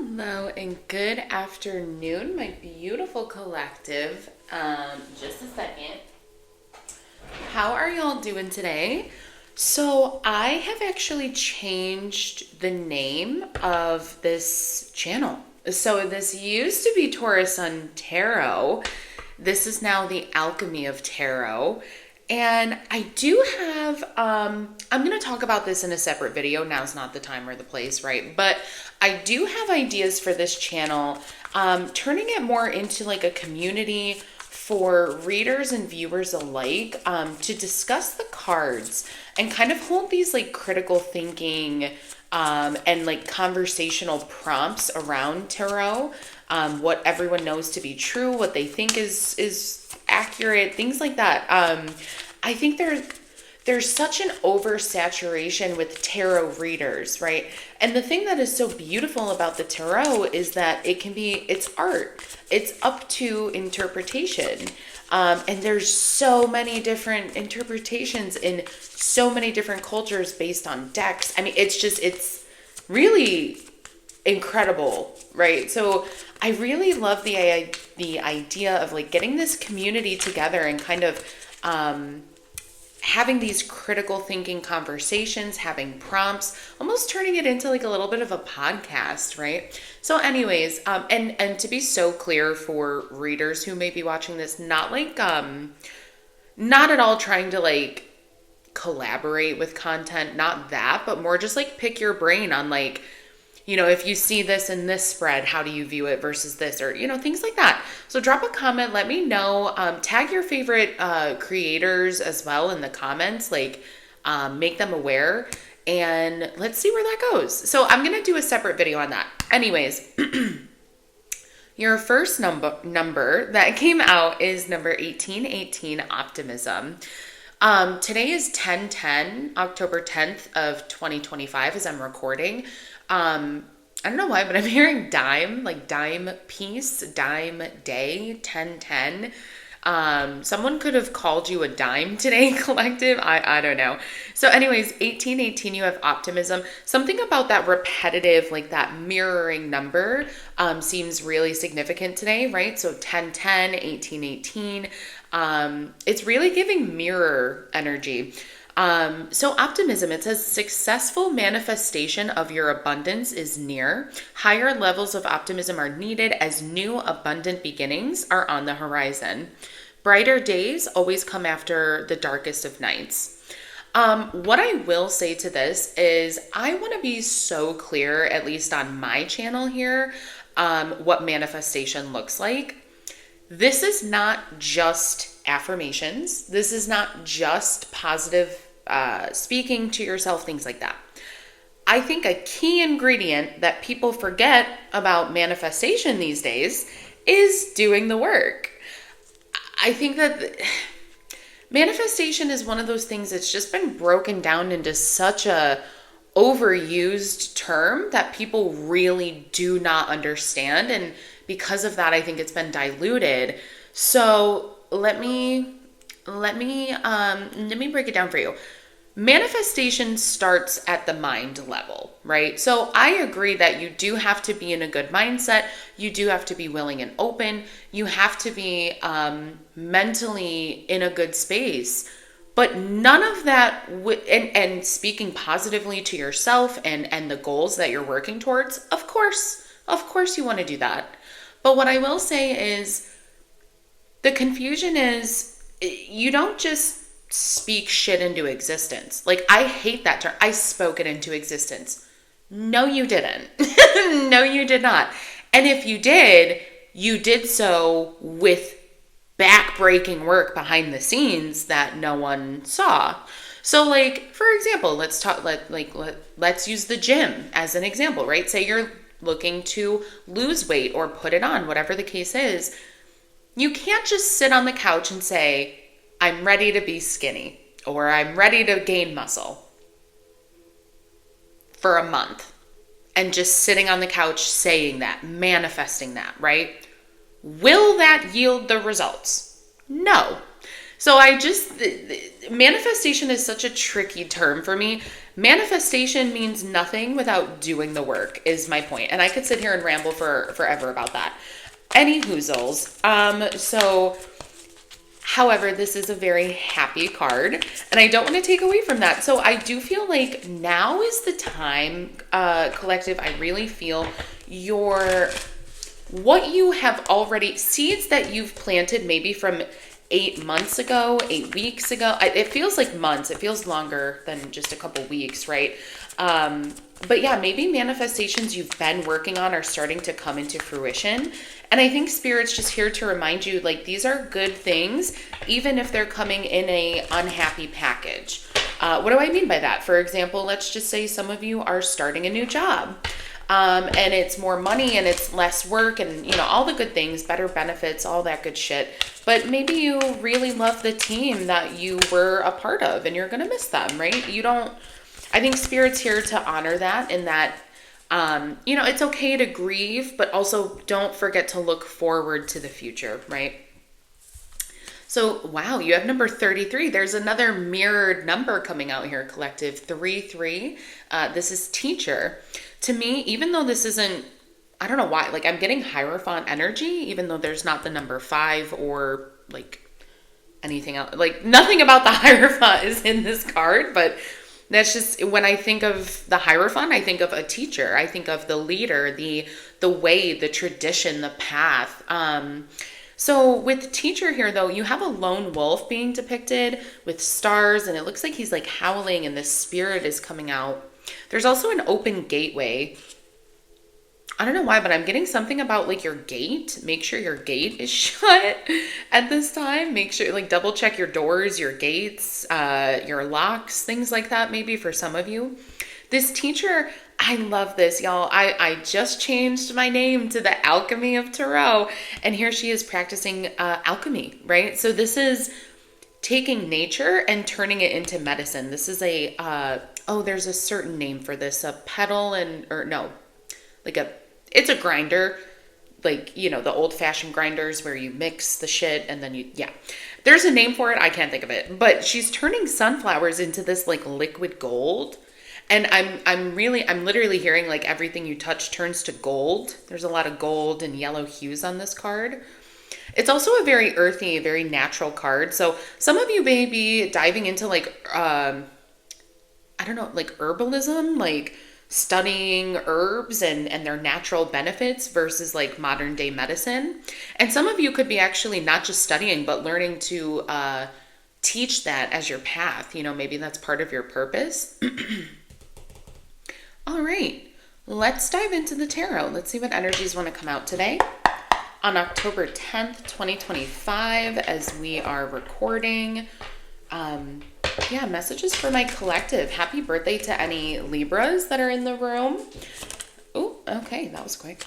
Hello and good afternoon, my beautiful collective. Just a second. How are y'all doing today? So, I have actually changed the name of this channel. So, this used to be Taurus Sun Tarot. This is now the Alchemy of Tarot. And I do have, I'm going to talk about this in a separate video. Now's not the time or the place, right? But I do have ideas for this channel, turning it more into like a community for readers and viewers alike, to discuss the cards and kind of hold these like critical thinking and like conversational prompts around tarot, what everyone knows to be true, what they think is accurate, things like that. I think there's such an oversaturation with tarot readers, right? And the thing that is so beautiful about the tarot is that it's art. It's up to interpretation. And there's so many different interpretations in so many different cultures based on decks. I mean, it's really incredible, right? So I really love the idea of like getting this community together and kind of having these critical thinking conversations, having prompts, almost turning it into like a little bit of a podcast, right? So anyways, and to be so clear for readers who may be watching this, not at all trying to like collaborate with content, not that, but more just like pick your brain on like, if you see this in this spread, how do you view it versus this, or, things like that. So drop a comment, let me know, tag your favorite creators as well in the comments, like make them aware, and let's see where that goes. So I'm going to do a separate video on that. Anyways, your first number that came out is number 1818, Optimism. Today is 10/10, October 10th of 2025 as I'm recording. I don't know why, but I'm hearing dime, like dime piece, dime day, 10/10. Someone could have called you a dime today, collective. I don't know. So anyways, 1818, you have optimism. Something about that repetitive, like that mirroring number, seems really significant today, right? So 10/10, 1818, it's really giving mirror energy. So optimism, it says successful manifestation of your abundance is near. Higher levels of optimism are needed as new abundant beginnings are on the horizon. Brighter days always come after the darkest of nights. What I will say to this is I want to be so clear, at least on my channel here, what manifestation looks like. This is not just affirmations. This is not just positive speaking to yourself, things like that. I think a key ingredient that people forget about manifestation these days is doing the work. I think that manifestation is one of those things that's just been broken down into such a overused term that people really do not understand, and because of that I think it's been diluted. So let me break it down for you. Manifestation starts at the mind level, right? So I agree that you do have to be in a good mindset. You do have to be willing and open. You have to be mentally in a good space. But none of that, and speaking positively to yourself and the goals that you're working towards, of course you want to do that. But what I will say is the confusion is you don't just speak shit into existence. Like, I hate that term. I spoke it into existence. No, you didn't. No, you did not. And if you did so with back-breaking work behind the scenes that no one saw. So like, for example, let's use the gym as an example, right? Say you're looking to lose weight or put it on, whatever the case is. You can't just sit on the couch and say, I'm ready to be skinny, or I'm ready to gain muscle for a month, and just sitting on the couch saying that, manifesting that, right? Will that yield the results? No. So manifestation is such a tricky term for me. Manifestation means nothing without doing the work, is my point. And I could sit here and ramble for forever about that. Any hoozles. However, this is a very happy card, and I don't want to take away from that. So I do feel like now is the time, collective. I really feel what you have already, seeds that you've planted maybe from 8 months ago, 8 weeks ago. It feels like months. It feels longer than just a couple weeks, right? But yeah, maybe manifestations you've been working on are starting to come into fruition. And I think Spirit's just here to remind you, like, these are good things, even if they're coming in a unhappy package. What do I mean by that? For example, let's just say some of you are starting a new job. And it's more money and it's less work and, all the good things, better benefits, all that good shit. But maybe you really love the team that you were a part of and you're going to miss them, right? I think Spirit's here to honor that, and that, it's okay to grieve, but also don't forget to look forward to the future, right? So, wow, you have number 33. There's another mirrored number coming out here, collective. 33. This is teacher. To me, even though this isn't, I don't know why, like, I'm getting Hierophant energy, even though there's not the number 5 or, like, anything else. Like, nothing about the Hierophant is in this card, but that's just, when I think of the Hierophant, I think of a teacher. I think of the leader, the way, the tradition, the path. So with teacher here, though, you have a lone wolf being depicted with stars, and it looks like he's like howling and the spirit is coming out. There's also an open gateway. I don't know why, but I'm getting something about like your gate. Make sure your gate is shut at this time. Make sure, like, double check your doors, your gates, your locks, things like that, maybe for some of you. This teacher, I love this, y'all. I just changed my name to the Alchemy of Tarot, and here she is practicing alchemy, right? So this is taking nature and turning it into medicine. This is there's a certain name for this, it's a grinder, like, the old-fashioned grinders where you mix the shit and then there's a name for it. I can't think of it, but she's turning sunflowers into this like liquid gold. And I'm literally hearing like everything you touch turns to gold. There's a lot of gold and yellow hues on this card. It's also a very earthy, very natural card. So some of you may be diving into like, like herbalism, like studying herbs and their natural benefits versus like modern day medicine. And some of you could be actually not just studying, but learning to teach that as your path. Maybe that's part of your purpose. All right, let's dive into the tarot. Let's see what energies want to come out today on October 10th, 2025, as we are recording. Messages for my collective. Happy birthday to any Libras that are in the room. Oh, okay, that was quick.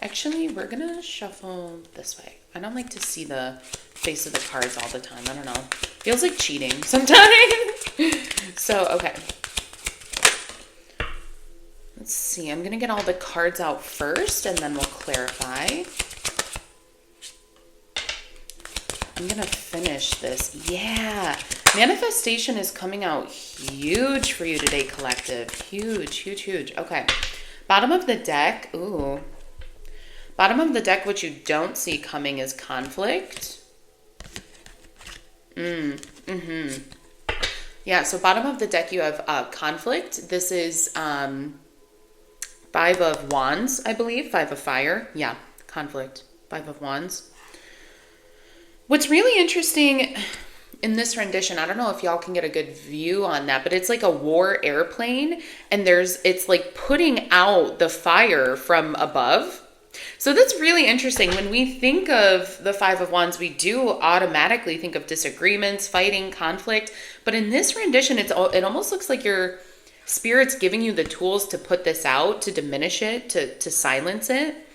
Actually, we're gonna shuffle this way. I don't like to see the face of the cards all the time. I don't know. Feels like cheating sometimes. So, okay. Let's see. I'm gonna get all the cards out first, and then we'll clarify. I'm going to finish this. Yeah. Manifestation is coming out huge for you today, collective. Huge, huge, huge. Okay. Bottom of the deck. Ooh. Bottom of the deck, what you don't see coming is conflict. Yeah, so bottom of the deck, you have conflict. This is 5 of Wands, I believe. 5 of Fire. Yeah, conflict. 5 of Wands. What's really interesting in this rendition, I don't know if y'all can get a good view on that, but it's like a war airplane, and it's like putting out the fire from above. So that's really interesting. When we think of the 5 of Wands, we do automatically think of disagreements, fighting, conflict. But in this rendition, it almost looks like your spirit's giving you the tools to put this out, to diminish it, to silence it.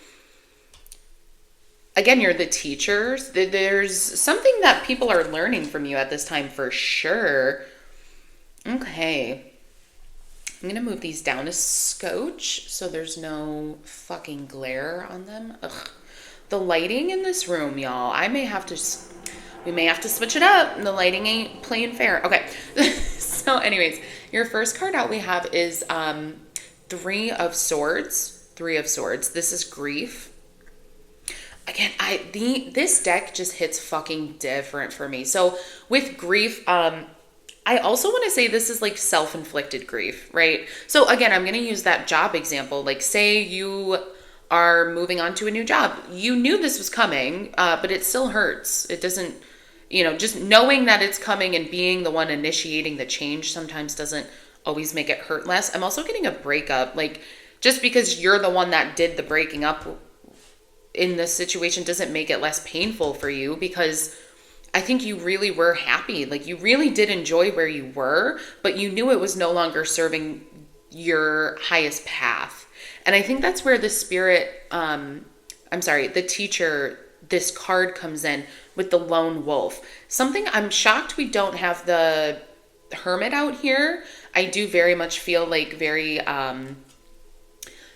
Again, you're the teachers. There's something that people are learning from you at this time for sure. Okay. I'm going to move these down a scotch so there's no fucking glare on them. Ugh. The lighting in this room, y'all. We may have to switch it up. The lighting ain't playing fair. Okay. So anyways, Your first card out we have is Three of Swords. Three of Swords. This is grief. Again, this deck just hits fucking different for me. So with grief, I also want to say this is like self-inflicted grief, right? So again, I'm going to use that job example. Like say you are moving on to a new job. You knew this was coming, but it still hurts. It doesn't, just knowing that it's coming and being the one initiating the change sometimes doesn't always make it hurt less. I'm also getting a breakup. Like just because you're the one that did the breaking up in this situation doesn't make it less painful for you, because I think you really were happy. Like you really did enjoy where you were, but you knew it was no longer serving your highest path. And I think that's where the the teacher, this card comes in with the lone wolf. Something I'm shocked we don't have the hermit out here. I do very much feel like very,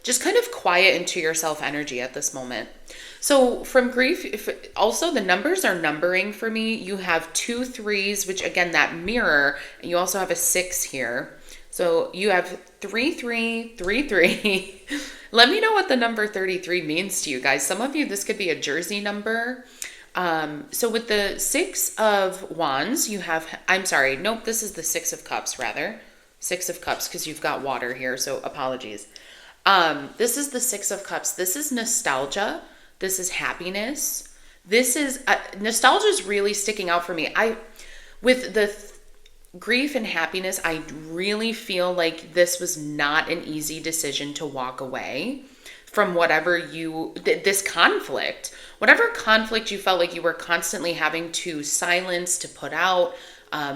just kind of quiet into yourself energy at this moment. So from grief, also the numbers are numbering for me. You have 2 3s, which again, that mirror, and you also have a 6 here. So you have 3 3 3 3. Let me know what the number 33 means to you guys. Some of you, this could be a Jersey number. So with the 6 of Wands, you have, this is the 6 of Cups rather. 6 of Cups, because you've got water here, so apologies. This is the 6 of Cups. This is nostalgia. This is happiness. This is, nostalgia is really sticking out for me. With the grief and happiness, I really feel like this was not an easy decision to walk away from whatever this conflict, whatever conflict you felt like you were constantly having to silence, to put out,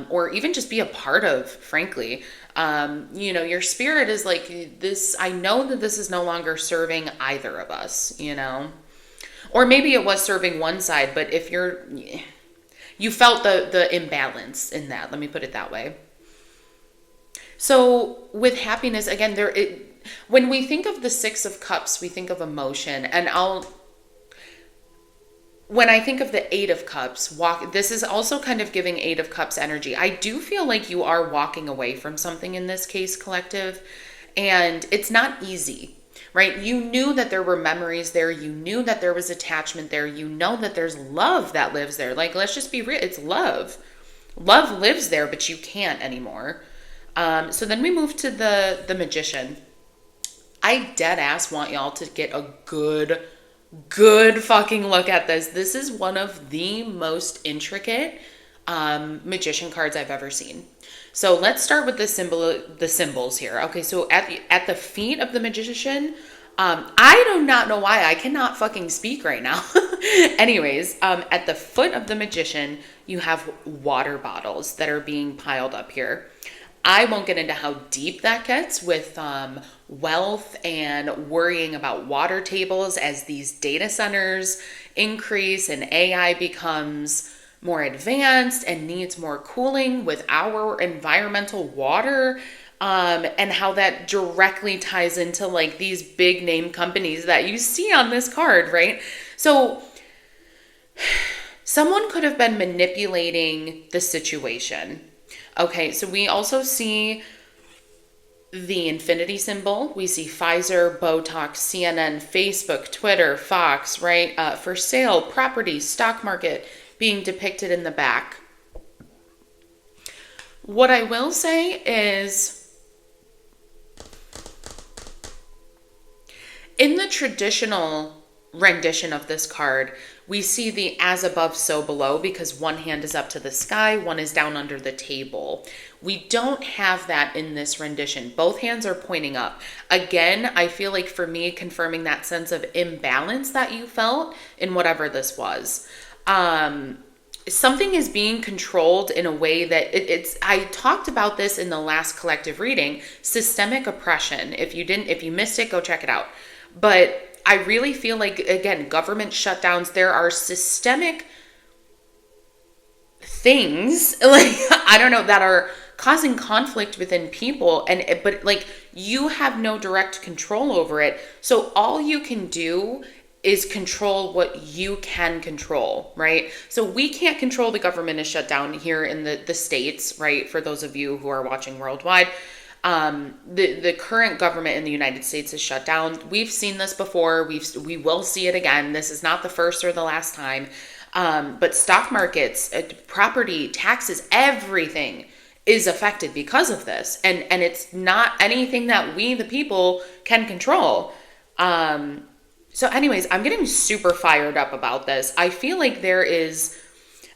or even just be a part of, frankly. Your spirit is like this. I know that this is no longer serving either of us, or maybe it was serving one side, but if you felt the imbalance in that, let me put it that way. So with happiness, again, when we think of the 6 of Cups, we think of emotion, and when I think of the 8 of Cups, this is also kind of giving 8 of Cups energy. I do feel like you are walking away from something in this case, collective, and it's not easy, right? You knew that there were memories there. You knew that there was attachment there. You know that there's love that lives there. Like, let's just be real. It's love. Love lives there, but you can't anymore. So then we move to the Magician. I dead ass want y'all to get a good fucking look at this. This is one of the most intricate magician cards I've ever seen. So let's start with the symbols here. Okay, so at the feet of the Magician, I do not know why I cannot fucking speak right now. Anyways, at the foot of the Magician, you have water bottles that are being piled up here. I won't get into how deep that gets with wealth and worrying about water tables as these data centers increase and AI becomes more advanced and needs more cooling with our environmental water, and how that directly ties into like these big name companies that you see on this card, right? So someone could have been manipulating the situation. Okay, so we also see the infinity symbol. We see Pfizer, Botox, CNN, Facebook, Twitter, Fox, right? For sale, property, stock market being depicted in the back. What I will say is, in the traditional rendition of this card, we see the as above, so below, because one hand is up to the sky, one is down under the table. We don't have that in this rendition. Both hands are pointing up. Again, I feel like for me, confirming that sense of imbalance that you felt in whatever this was. Something is being controlled in a way that I talked about this in the last collective reading, systemic oppression. If you missed it, go check it out. But I really feel like, again, government shutdowns, there are systemic things, like, I don't know, that are causing conflict within people, but like, you have no direct control over it. So all you can do is control what you can control, right? So we can't control the government is shut down here in the States, right? For those of you who are watching worldwide, the current government in the United States is shut down. We've seen this before. We will see it again. This is not the first or the last time. But stock markets, property, taxes, everything is affected because of this. And it's not anything that we, the people, can control. So anyways, I'm getting super fired up about this. I feel like there is,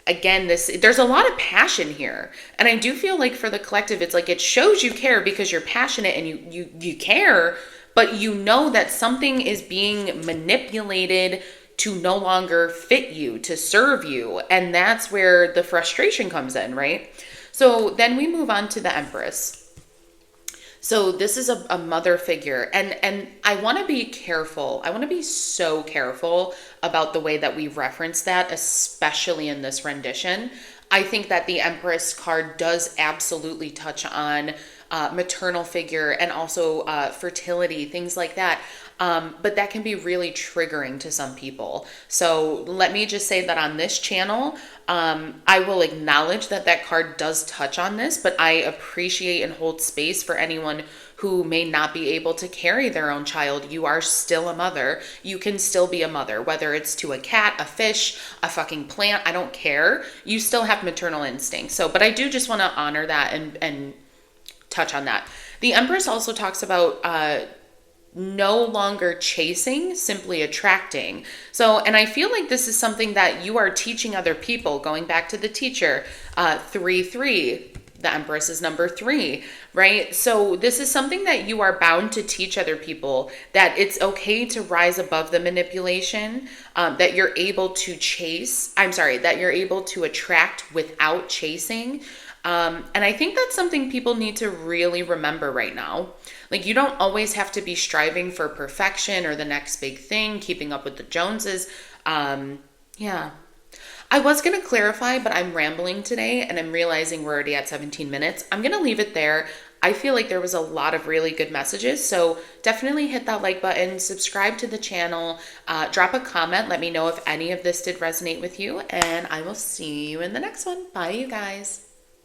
again, there's a lot of passion here. And I do feel like for the collective, it's like it shows you care because you're passionate and you care, but you know that something is being manipulated to no longer fit you, to serve you. And that's where the frustration comes in, right? So then we move on to the Empress. So this is a mother figure. And I want to be careful. I want to be so careful about the way that we reference that, especially in this rendition. I think that the Empress card does absolutely touch on maternal figure and also fertility, things like that. But that can be really triggering to some people. So let me just say that on this channel, I will acknowledge that that card does touch on this, but I appreciate and hold space for anyone who may not be able to carry their own child. You are still a mother. You can still be a mother, whether it's to a cat, a fish, a fucking plant, I don't care. You still have maternal instinct. So, but I do just want to honor that and touch on that. The Empress also talks about no longer chasing, simply attracting. So, and I feel like this is something that you are teaching other people, going back to the teacher, 3-3, the Empress is number 3, right? So this is something that you are bound to teach other people, that it's okay to rise above the manipulation, that you're able to that you're able to attract without chasing. And I think that's something people need to really remember right now. Like, you don't always have to be striving for perfection or the next big thing, keeping up with the Joneses. Yeah. I was going to clarify, but I'm rambling today and I'm realizing we're already at 17 minutes. I'm going to leave it there. I feel like there was a lot of really good messages. So definitely hit that like button, subscribe to the channel, drop a comment. Let me know if any of this did resonate with you, and I will see you in the next one. Bye, you guys.